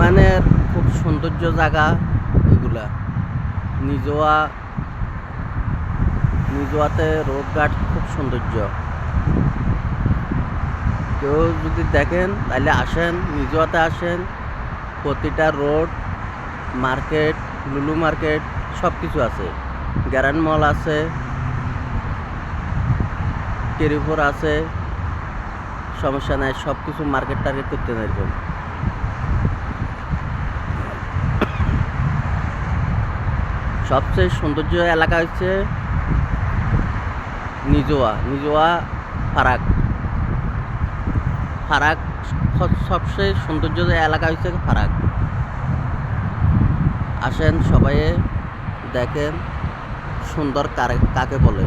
ওমানের খুব সৌন্দর্য জায়গা এগুলা। নিজোয়াতে রোডঘাট খুব সৌন্দর্য। কেউ যদি দেখেন তাহলে আসেন, নিজোয়াতে আসেন। প্রতিটা রোড, মার্কেট, লুলু মার্কেট সব কিছু আছে। গ্যারান্ড মল আছে, টেরিফোর আছে, সমস্যা নাই। সব কিছু মার্কেট টার্গেট করতে পারবেন। সবচেয়ে সৌন্দর্য এলাকা হচ্ছে নিজোয়া ফারাক। সবচেয়ে সৌন্দর্য এলাকা হচ্ছে ফারাক। আসেন সবাই দেখেন সুন্দর কাকে বলে।